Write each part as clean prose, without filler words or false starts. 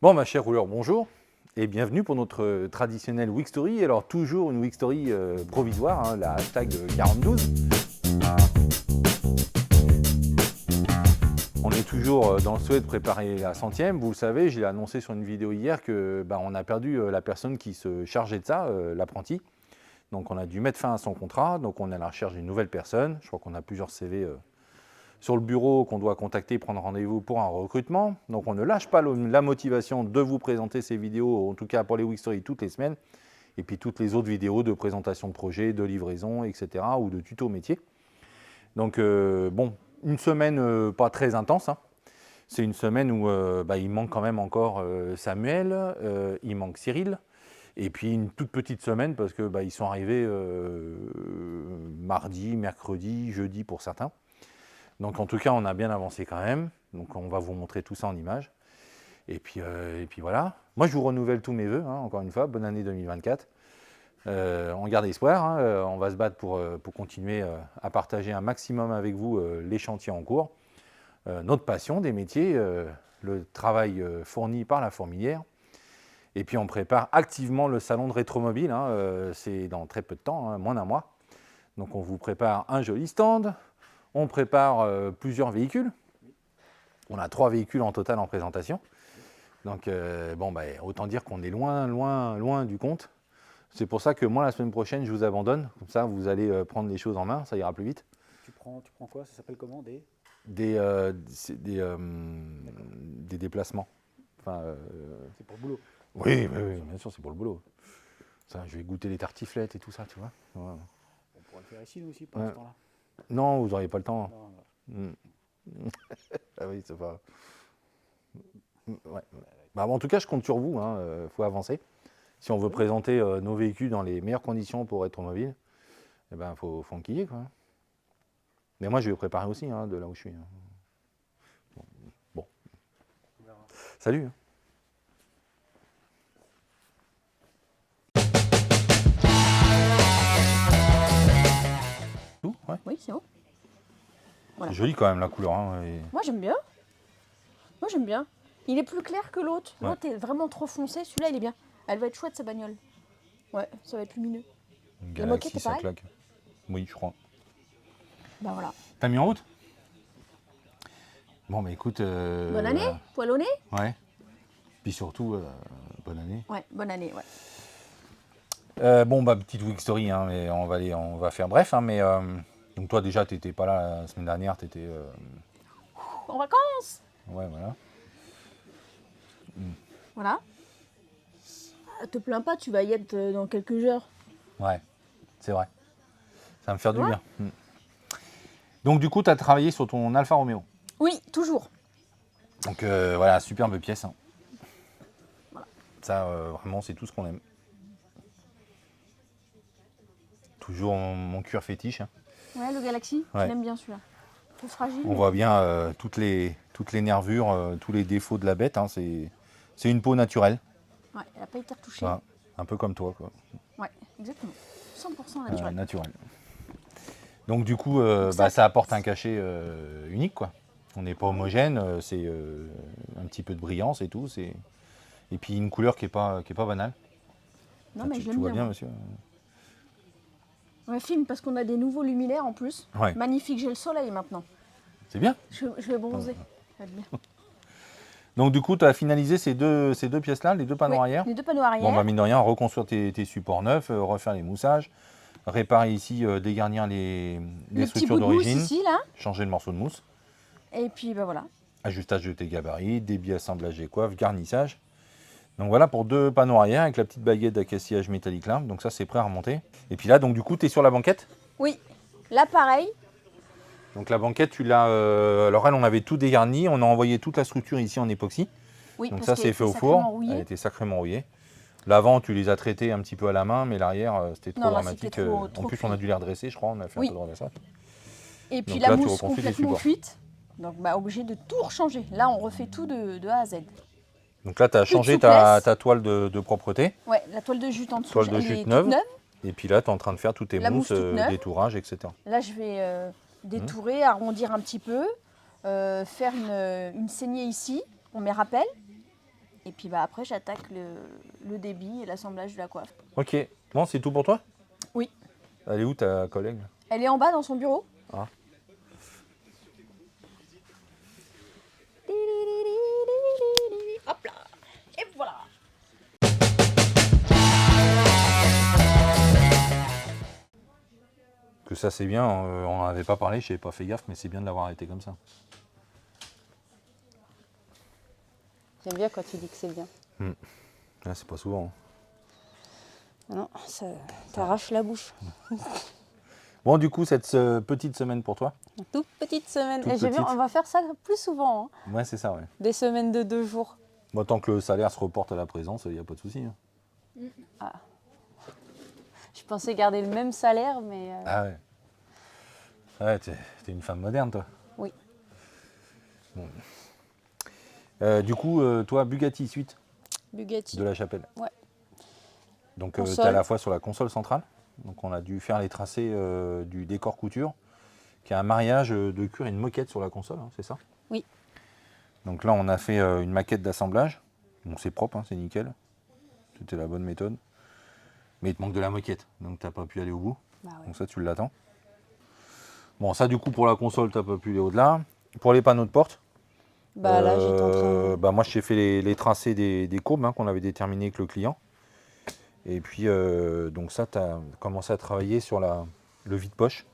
Bon, ma chère rouleur, bonjour et bienvenue pour notre traditionnelle Week Story. Alors, toujours une Week Story provisoire, hein, la hashtag 4012. On est toujours dans le souhait de préparer la 100e. Vous le savez, je l'ai annoncé sur une vidéo hier que on a perdu la personne qui se chargeait de ça, l'apprenti. Donc, on a dû mettre fin à son contrat. Donc, on est à la recherche d'une nouvelle personne. Je crois qu'on a plusieurs CV sur le bureau qu'on doit contacter, prendre rendez-vous pour un recrutement. Donc on ne lâche pas la motivation de vous présenter ces vidéos, en tout cas pour les Week Story toutes les semaines, et puis toutes les autres vidéos de présentation de projet, de livraison, etc. ou de tuto métier. Donc bon, une semaine pas très intense, hein. C'est une semaine où il manque quand même encore Samuel, il manque Cyril, et puis une toute petite semaine parce que ils sont arrivés mardi, mercredi, jeudi pour certains. Donc en tout cas, on a bien avancé quand même. Donc on va vous montrer tout ça en images. Et puis voilà. Moi, je vous renouvelle tous mes vœux, hein, encore une fois. Bonne année 2024. On garde espoir. Hein, on va se battre pour continuer à partager un maximum avec vous les chantiers en cours. Notre passion des métiers, le travail fourni par la fourmilière. Et puis on prépare activement le salon de Rétromobile. Hein, c'est dans très peu de temps, hein, moins d'un mois. Donc on vous prépare un joli stand. On prépare plusieurs véhicules. On a 3 véhicules en total en présentation. Donc, autant dire qu'on est loin, loin, loin du compte. C'est pour ça que moi, la semaine prochaine, je vous abandonne. Comme ça, vous allez prendre les choses en main, ça ira plus vite. Tu prends quoi? Ça s'appelle comment? Des déplacements. Enfin, C'est pour le boulot. oui, bien sûr, c'est pour le boulot. Ça, je vais goûter les tartiflettes et tout ça, tu vois. Voilà. On pourrait le faire ici, nous aussi, pendant ce temps-là. Non, vous n'auriez pas le temps. Non. Ah oui, c'est pas... Ouais. En tout cas, je compte sur vous, il faut avancer. Si on veut présenter nos véhicules dans les meilleures conditions pour Rétromobile, il faut enquiller, quoi. Mais moi, je vais préparer aussi, de là où je suis. Bon. Salut. Tout, ouais. Oui, c'est bon. Voilà. C'est joli quand même la couleur. Moi j'aime bien. Moi j'aime bien. Il est plus clair que l'autre. Ouais. L'autre est vraiment trop foncé. Celui-là il est bien. Elle va être chouette sa bagnole. Ouais, ça va être lumineux. La moquette Galaxy, est ça pareil? claque. Oui, je crois. Bah voilà. T'as mis en route? Bon, écoute. Bonne année, poil au nez. Ouais. Puis surtout, bonne année. Ouais, bonne année, ouais. Petite Week Story, mais on va faire bref. Donc toi déjà, tu n'étais pas là la semaine dernière, tu étais... En vacances. Ouais, voilà. Voilà. Te plains pas, tu vas y être dans quelques heures. Ouais, c'est vrai. Ça va me faire du Ouais. bien. Donc du coup, tu as travaillé sur ton Alfa Romeo. Oui, toujours. Donc voilà, superbe pièce. Hein. Voilà. Ça, vraiment, c'est tout ce qu'on aime. Toujours mon cuir fétiche. Hein. Ouais, le Galaxy, Ouais. je l'aime bien celui-là. Peu fragile. On voit bien toutes les nervures, tous les défauts de la bête. Hein. C'est une peau naturelle. Ouais, elle n'a pas été retouchée. Voilà. Un peu comme toi, quoi. Ouais, exactement. 100% naturel. Naturel. Donc du coup, ça, ça apporte un cachet unique, quoi. On n'est pas homogène, c'est un petit peu de brillance et tout. Et puis une couleur qui est pas banale. Non, mais tu je l'aime vois bien. bien, Moi. monsieur. Ouais, film parce qu'on a des nouveaux luminaires en plus. Ouais. Magnifique, j'ai le soleil maintenant. C'est bien. Je vais bronzer. Ça va être bien. Donc du coup, tu as finalisé ces deux pièces-là, les deux panneaux Oui, arrière. les deux panneaux arrière. Bon, mine de rien, reconstruire tes supports neufs, refaire les moussages, réparer ici, dégarnir les le petit structures bout de mousse d'origine, ici, là. changer le morceau de mousse, Et puis, voilà. ajustage de tes gabarits, débit, assemblage des coiffes, garnissage. Donc voilà pour deux panneaux arrière avec la petite baguette d'accastillage métallique là. Donc ça, c'est prêt à remonter. Et puis là, donc du coup, tu es sur la banquette. Oui, là, pareil. Donc la banquette, tu l'as... alors elle, on avait tout dégarni. On a envoyé toute la structure ici en époxy. Oui, Donc parce ça, qu'elle c'est fait était au four. sacrément rouillée. Elle était sacrément rouillée. L'avant, tu les as traités un petit peu à la main, mais l'arrière, c'était trop Non, là, dramatique. c'était trop En plus, cuit. on a dû les redresser, je crois. On a fait Oui. un peu de redressage. Et puis Donc la là, tu mousse reconstruis les complètement supports. cuite. Donc, obligé de tout rechanger. Là, on refait tout de A à Z. Donc là, tu as Plus de changé souplesse. ta toile de propreté. Ouais, la toile de jute en dessous, Toile de elle jute est neuve. toute neuve. Et puis là, tu es en train de faire toutes tes La mousses, mousse toute neuve. détourage, etc. Là, je vais détourer, arrondir un petit peu, faire une saignée ici, on met rappel. Et puis bah, après, j'attaque le débit et l'assemblage de la coiffe. Ok. Bon, c'est tout pour toi? Oui. Elle est où ta collègue? Elle est en bas dans son bureau. Ah. Hop là. Et voilà. Que ça c'est bien, on n'en avait pas parlé, je n'avais pas fait gaffe, mais c'est bien de l'avoir arrêté comme ça. J'aime bien quand tu dis que c'est bien. Ah, c'est pas souvent. Non, ça t'arrache la bouche. Bon, du coup, cette petite semaine pour toi? Une toute petite semaine. Toute Et j'ai vu, petite. on va faire ça plus souvent. Hein. Ouais, c'est ça, ouais. Des semaines de 2 jours. Bon, tant que le salaire se reporte à la présence, il n'y a pas de souci. Hein. Je pensais garder le même salaire, mais Ah ouais. Ouais, t'es une femme moderne, toi. oui. Bon. Du coup, toi, Bugatti Suite Bugatti. de la Chapelle. Ouais. Donc, tu Console. à la fois sur la console centrale. Donc, on a dû faire les tracés du décor couture, qui est un mariage de cuir et une moquette sur la console, hein, c'est ça? Oui. Donc là, on a fait une maquette d'assemblage. Bon, c'est propre, hein, c'est nickel. C'était la bonne méthode. Mais il te manque de la moquette, donc tu n'as pas pu aller au bout. Bah ouais. Donc ça, tu l'attends. Bon, ça, du coup, pour la console, tu n'as pas pu aller au-delà. Pour les panneaux de porte, Bah là, j'étais en train. bah, moi, j'ai fait les tracés des courbes hein, qu'on avait déterminées avec le client. Et puis, donc ça, tu as commencé à travailler sur le vide-poche,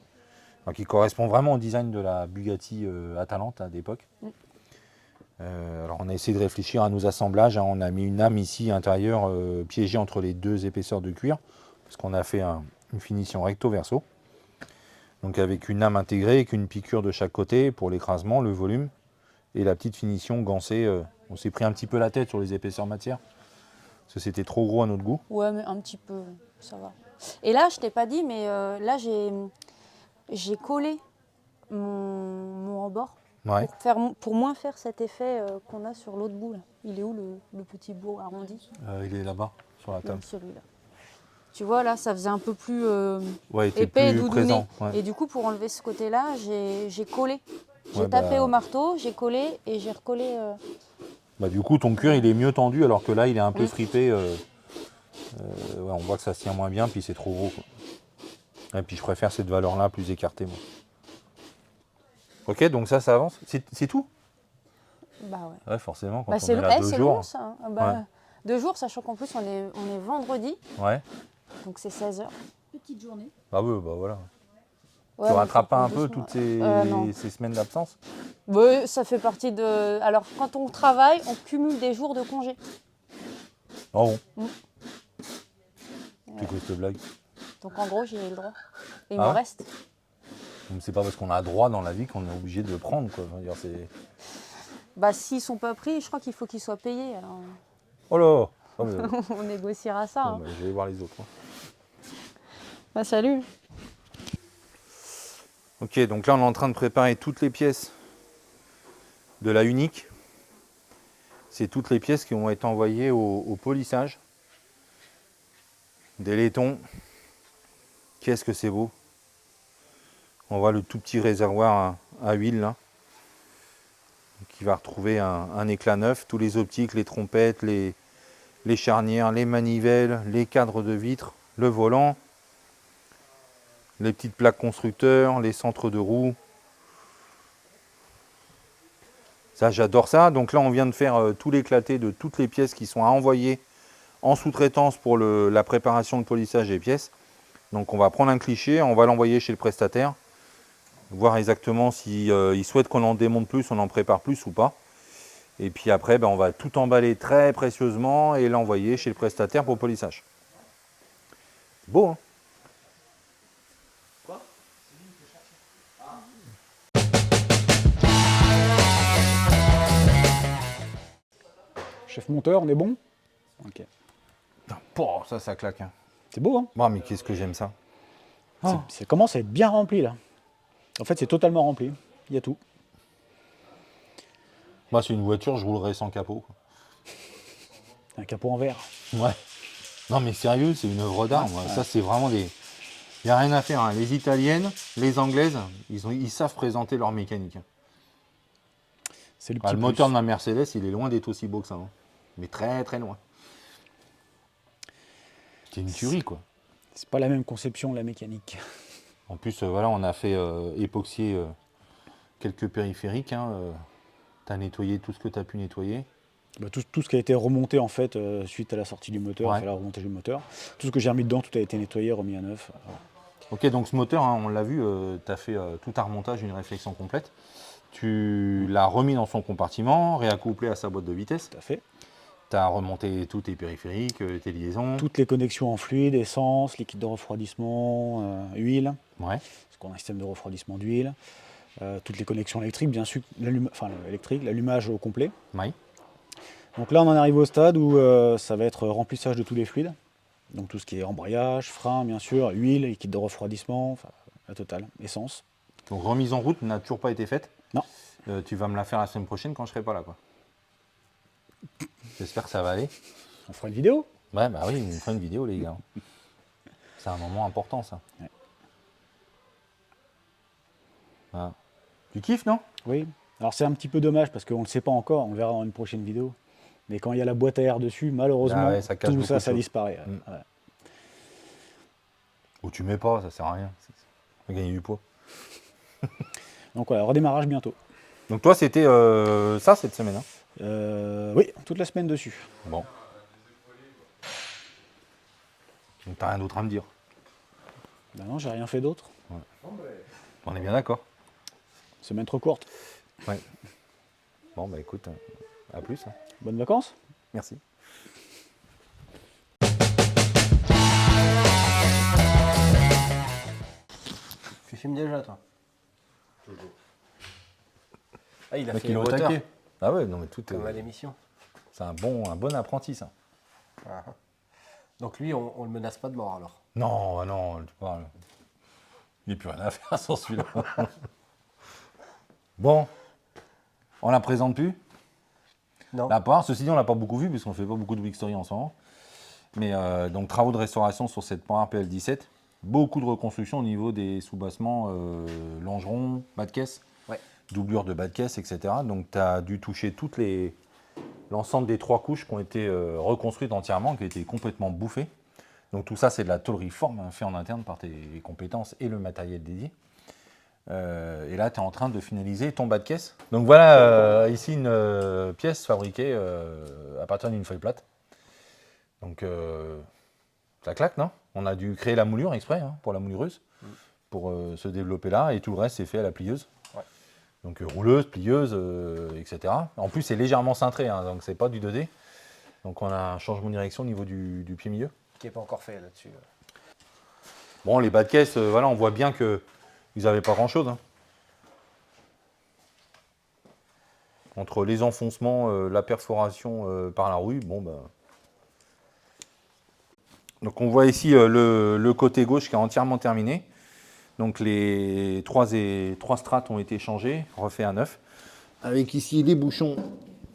qui correspond vraiment au design de la Bugatti Atalante à l'époque. Alors, on a essayé de réfléchir à nos assemblages. Hein. On a mis une âme ici, intérieure, piégée entre les deux épaisseurs de cuir, parce qu'on a fait une finition recto-verso. Donc, avec une âme intégrée, avec une piqûre de chaque côté pour l'écrasement, le volume, et la petite finition gancée. On s'est pris un petit peu la tête sur les épaisseurs matière, parce que c'était trop gros à notre goût. Ouais, mais un petit peu, ça va. Et là, je t'ai pas dit, mais là, j'ai collé mon rebord Ouais. pour moins faire cet effet qu'on a sur l'autre bout. Là. Il est où le petit bout arrondi? Il est là-bas, sur la table. Celui-là. Tu vois, là, ça faisait un peu plus Ouais, il était épais et plus doudouné. présent. Ouais. Et du coup, pour enlever ce côté-là, j'ai collé. J'ai Ouais, tapé bah- au marteau, j'ai collé et j'ai recollé. Bah, du coup, ton cuir, il est mieux tendu, alors que là, il est un peu Mm. fripé. Ouais, on voit que ça se tient moins bien, puis c'est trop gros. Quoi. Et puis, je préfère cette valeur-là, plus écartée. Moi. Ok, donc ça avance. C'est tout? Bah ouais. Ouais, forcément, quand Bah, on c'est est là 2 c'est jours. long ça. Hein. Ah bah, Ouais. 2 jours, sachant qu'en plus on est vendredi, Ouais. donc c'est 16 heures. Petite journée. Ah oui, bah voilà. Ouais, Tu mais rattrapes faut pas un prendre peu doucement. toutes Non. ces semaines d'absence? Ouais, ça fait partie de. Alors quand on travaille, on cumule des jours de congé. Oh bon. Mm. C'est quoi cette blague? Donc en gros, j'ai le droit. Et il Ah m'en ouais reste. Donc, c'est pas parce qu'on a droit dans la vie qu'on est obligé de le prendre. Quoi. Je veux dire, c'est... Bah s'ils sont pas pris, je crois qu'il faut qu'ils soient payés. Alors Oh là oh, mais... on négociera ça. Bon, Hein. bah, je vais voir les autres. Hein. Bah salut. Ok, donc là on est en train de préparer toutes les pièces de la unique. C'est toutes les pièces qui vont être envoyées au polissage. Des laitons. Qu'est-ce que c'est beau. On voit le tout petit réservoir à huile là, qui va retrouver un éclat neuf. Tous les optiques, les trompettes, les charnières, les manivelles, les cadres de vitres, le volant, les petites plaques constructeurs, les centres de roues. Ça, j'adore ça. Donc là, on vient de faire tout l'éclaté de toutes les pièces qui sont à envoyer en sous-traitance pour la préparation de polissage des pièces. Donc on va prendre un cliché, on va l'envoyer chez le prestataire, voir exactement si il souhaite qu'on en démonte plus, on en prépare plus ou pas. Et puis après, on va tout emballer très précieusement et l'envoyer chez le prestataire pour polissage. Beau, hein? Chef monteur, on est bon? Ok. Oh, ça claque. Hein. C'est beau, hein? Oh, mais qu'est-ce que j'aime ça. Oh. Ça commence à être bien rempli, là. En fait, c'est totalement rempli. Il y a tout. Moi, c'est une voiture, je roulerais sans capot. Quoi. Un capot en verre. Ouais. Non, mais sérieux, c'est une œuvre d'art. Moi. Ça, c'est vraiment des... Il n'y a rien à faire. Hein. Les Italiennes, les Anglaises, ils savent présenter leur mécanique. C'est le Ah, petit le moteur plus. de ma Mercedes, il est loin d'être aussi beau que ça. Hein. mais très très loin. C'est une tuerie, quoi. C'est pas la même conception, la mécanique. En plus, voilà, on a fait époxier quelques périphériques. Tu as nettoyé tout ce que tu as pu nettoyer. Bah, tout ce qui a été remonté en fait suite à la sortie du moteur, Ouais. enfin, la remontée du moteur. Tout ce que j'ai remis dedans, tout a été nettoyé, remis à neuf. Ok, donc ce moteur, on l'a vu, tu as fait tout un remontage, une réflexion complète. Tu l'as remis dans son compartiment, réaccouplé à sa boîte de vitesse. Tout à fait. Tu as remonté tous tes périphériques, tes liaisons. Toutes les connexions en fluide, essence, liquide de refroidissement, huile, Ouais. parce qu'on a un système de refroidissement d'huile. Toutes les connexions électriques, bien sûr, l'allumage au complet. Ouais. Donc là, on en arrive au stade où ça va être remplissage de tous les fluides. Donc tout ce qui est embrayage, frein, bien sûr, huile, liquide de refroidissement, enfin, la totale, essence. Donc remise en route n'a toujours pas été faite. Non. Tu vas me la faire la semaine prochaine quand je serai pas là, quoi. J'espère que ça va aller. On fera une vidéo. Ouais, bah oui, on fera une vidéo, les gars. C'est un moment important, ça. Ouais. Voilà. Tu kiffes, non? Oui. Alors c'est un petit peu dommage parce qu'on ne le sait pas encore, on le verra dans une prochaine vidéo. Mais quand il y a la boîte à air dessus, malheureusement, Ah ouais, ça cache tout beaucoup ça, de ça choses. disparaît. Mm. Ouais. Ou tu mets pas, ça sert à rien. Ça va gagner du poids. Donc voilà, redémarrage bientôt. Donc toi, c'était ça cette semaine, hein? Oui, toute la semaine dessus. Bon. Donc t'as rien d'autre à me dire. Ben non, j'ai rien fait d'autre. On est bien d'accord. Semaine trop courte. Ouais. Bon, bah écoute, à plus. Hein. Bonnes vacances. Merci. Tu filmes déjà, toi? Toujours. Ah, il a Mec, fait il est le au moteur, taquet. Ah ouais, non mais tout comme à est... l'émission. C'est un bon apprenti, ça. Ah. Donc lui, on le menace pas de mort, alors? Non, non, tu parles. Il n'y a plus rien à faire sans celui-là. Bon, on la présente plus. Non. La part, ceci dit, on l'a pas beaucoup vu puisqu'on fait pas beaucoup de Big Story en ce moment. Mais donc travaux de restauration sur cette Panhard PL17. Beaucoup de reconstruction au niveau des sous-bassements, longerons, bas de caisse, Ouais. doublure de bas de caisse, etc. Donc tu as dû toucher l'ensemble des 3 couches qui ont été reconstruites entièrement, qui ont été complètement bouffées. Donc tout ça, c'est de la tôlerie forme, hein, fait en interne par tes compétences et le matériel dédié. Et là, tu es en train de finaliser ton bas de caisse. Donc voilà, ici une pièce fabriquée à partir d'une feuille plate. Donc ça claque, non? On a dû créer la moulure exprès pour la moulineuse, pour se développer là, et tout le reste c'est fait à la plieuse. Ouais. Donc rouleuse, plieuse, etc. En plus, c'est légèrement cintré, hein, donc c'est pas du 2D. Donc on a un changement de direction au niveau du pied milieu. Qui n'est pas encore fait là-dessus. Bon, les bas de caisse, voilà, on voit bien qu'ils n'avaient pas grand-chose. Hein. Entre les enfoncements, la perforation par la rouille, bon bah. Donc on voit ici le côté gauche qui est entièrement terminé. Donc les 3 strates ont été changées, refait à neuf. Avec ici les bouchons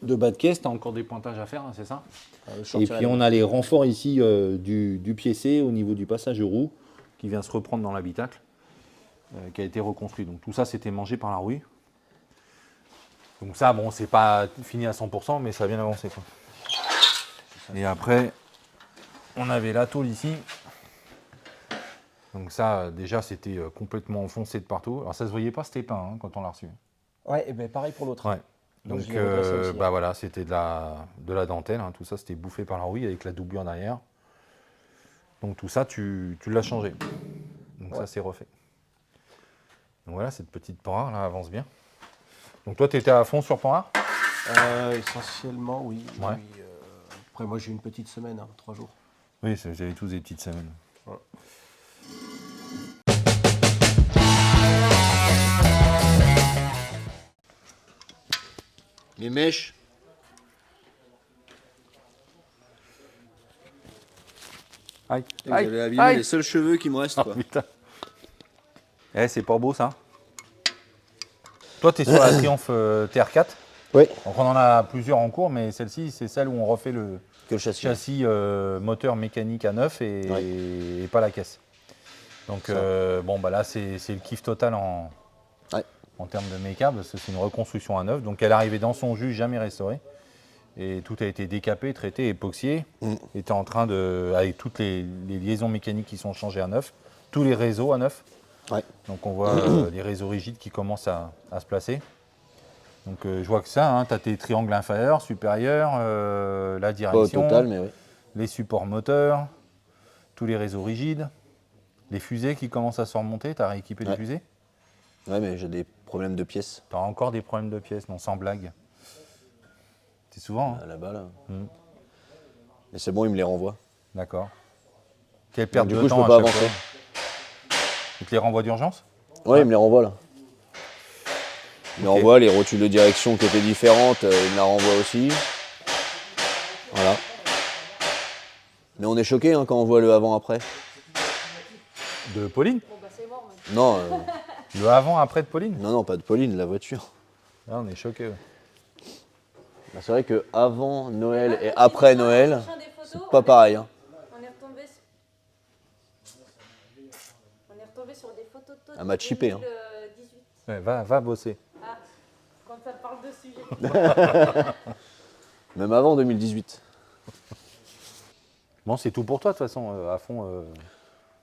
de bas de caisse, tu as encore des pointages à faire, hein, c'est ça? Et puis on a les renforts ici du pied C au niveau du passage de roue qui vient se reprendre dans l'habitacle, qui a été reconstruit. Donc tout ça c'était mangé par la rouille. Donc ça, bon, c'est pas fini à 100%, mais ça a bien avancé, quoi. Et après, on avait la tôle ici. Donc ça, déjà, c'était complètement enfoncé de partout. Alors ça se voyait pas, c'était peint quand on l'a reçu. Ouais, et ben pareil pour l'autre. Ouais. Donc je l'ai redressé aussi, bah voilà, c'était de la dentelle. Hein. Tout ça, c'était bouffé par la rouille avec la doublure derrière. Donc tout ça, tu l'as changé. Donc ça, c'est refait. Donc voilà, cette petite Panhard là avance bien. Donc toi, tu étais à fond sur Panhard? Essentiellement, oui. Ouais. Oui, après, moi, j'ai une petite semaine, 3 jours. Oui, vous avez tous des petites semaines. Ouais. Les mèches. Aïe, Vous avez abîmé les seuls cheveux qui me restent. Ah, Quoi. putain. Eh, c'est pas beau ça. Toi, tu es sur la Triumph TR4. Oui. Donc on en a plusieurs en cours, mais celle-ci, c'est celle où on refait le Que le châssis. châssis moteur mécanique à neuf et pas la caisse. Donc bon, bah là, c'est le kiff total en termes de méca, parce que c'est une reconstruction à neuf. Donc elle est arrivée dans son jus, jamais restaurée. Et tout a été décapé, traité, époxié. Et tu es en train de, avec toutes les liaisons mécaniques qui sont changées à neuf, tous les réseaux à neuf. Ouais. Donc on voit les réseaux rigides qui commencent à se placer. Donc je vois que ça, tu as tes triangles inférieurs, supérieurs, la Pas au direction, total, mais oui. les supports moteurs, tous les réseaux rigides, les fusées qui commencent à se remonter. Tu as rééquipé les Ouais. fusées. Ouais, mais j'ai des problèmes de pièces Tu as encore des problèmes de pièces, non, sans blague. C'est souvent, hein. là-bas, là. Mm. Mais c'est bon, il me les renvoie. D'accord. Quelle perte du de coup, je temps peux pas à chaque avancer. fois. Il te les renvoie d'urgence? Ouais, il me les renvoie, là. Il me Ok. renvoie, les rotules de direction qui étaient différentes, il me la renvoie aussi. Voilà. Mais on est choqué quand on voit le avant-après. De Pauline? Non, Le avant-après de Pauline? non, pas de Pauline, la voiture. Là, on est choqués. Ouais. Bah, c'est vrai que avant Noël et après Noël, c'est pas pareil. Hein. On est retombé sur des photos de toi. Elle m'a chippé, hein. 2018. Ouais, va bosser. Quand ça parle de sujet. Même avant 2018. Bon, c'est tout pour toi, de toute façon, à fond.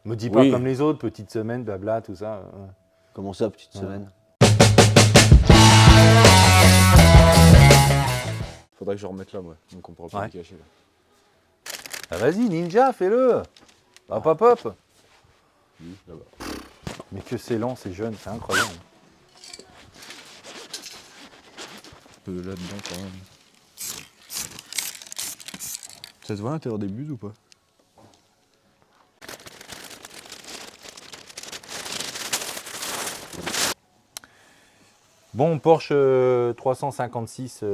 Me dis pas Oui. comme les autres, petite semaine, blabla, tout ça. Comment ça, petite semaine? Faudrait que je remette là, moi. Donc on pourra pas Ouais. le cacher. Là. Ah, vas-y, ninja, fais-le. Hop, hop, hop. Oui, là-bas. Mais que c'est lent, c'est jeune, c'est incroyable. Un peu là-dedans quand même. Ça se voit à l'intérieur des buses ou pas? Bon, Porsche 356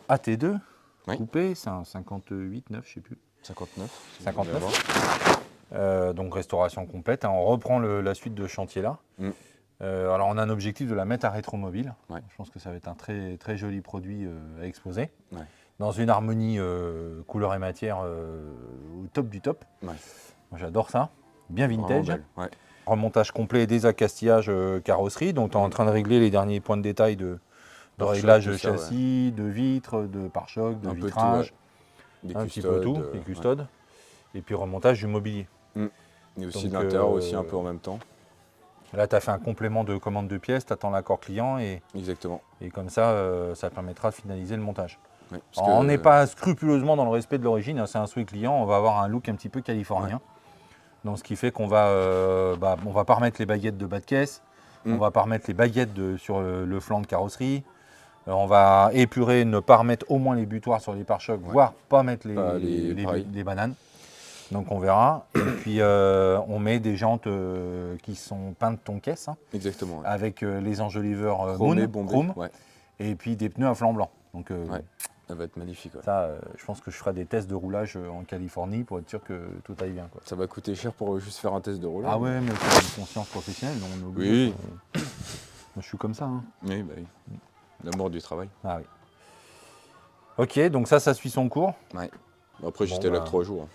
AT2, Oui. coupé, c'est un 58,9, je sais plus. 59. 59. Donc restauration complète, hein. On reprend la suite de chantier là. Mm. Alors on a un objectif de la mettre à rétromobile. Ouais. Je pense que ça va être un très, très joli produit à exposer. Ouais. Dans une harmonie couleur et matière au top du top. Ouais. Moi j'adore ça. Bien Vraiment vintage. belle, ouais. Remontage complet des accastillages carrosserie. Donc tu es en train de régler les derniers points de détail de Pare-choc, réglage tout de ça, ouais. châssis, de vitres, de pare-choc, de Un peu tout, vitrage. Des Un petit peu tout, les ouais. custodes. Et puis remontage du mobilier. Et aussi Donc, de l'intérieur aussi un peu en même temps. Là, tu as fait un complément de commande de pièces, tu attends l'accord client et Exactement. comme ça, ça permettra de finaliser le montage. Ouais, parce Alors, on que- n'est pas scrupuleusement dans le respect de l'origine, hein, c'est un souhait client, on va avoir un look un petit peu californien. Donc, ce qui fait qu'on va, on va pas remettre les baguettes de bas de caisse, on va pas remettre les baguettes sur le flanc de carrosserie, on va épurer, ne pas remettre au moins les butoirs sur les pare-chocs, voire pas mettre Pas pareil. les bananes. Donc on verra. Et puis on met des jantes qui sont peintes ton caisse, hein, Exactement. Ouais. avec les enjoliveurs Chromé, Moon, bombé. Chrome, Ouais. et puis des pneus à flanc blanc. Donc Ouais. Ça va être magnifique. Ouais. ça, je pense que je ferai des tests de roulage en Californie pour être sûr que tout aille bien, quoi. Ça va coûter cher pour juste faire un test de roulage. Ah ouais, mais c'est une conscience professionnelle, on est obligé. Oui. Moi, je suis comme ça. Hein. Oui, bah oui. L'amour du travail. Ah oui. Ok, donc ça suit son cours. Ouais. Après, Bon, j'étais là bah. que 3 jours. Hein.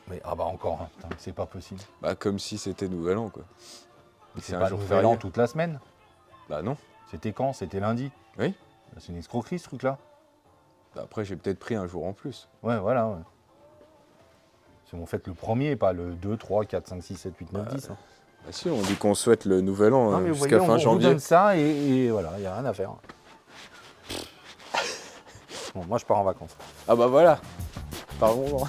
Mais ah bah encore, hein, putain, c'est pas possible. Bah, comme si c'était Nouvel An, quoi. C'est un pas jour nouvel an férié. toute la semaine. Bah non. C'était quand? C'était lundi. Oui. C'est une escroquerie ce truc-là. Bah, après, j'ai peut-être pris un jour en plus. Ouais, voilà. Ouais. Si on fait le premier, pas le 2, 3, 4, 5, 6, 7, 8, 9, 10. Hein. Bah si, on dit qu'on souhaite le Nouvel An Non, mais vous jusqu'à voyez, fin on vous janvier. donne ça et voilà, il n'y a rien à faire. Bon, moi je pars en vacances. Ah bah voilà. Parlons-en.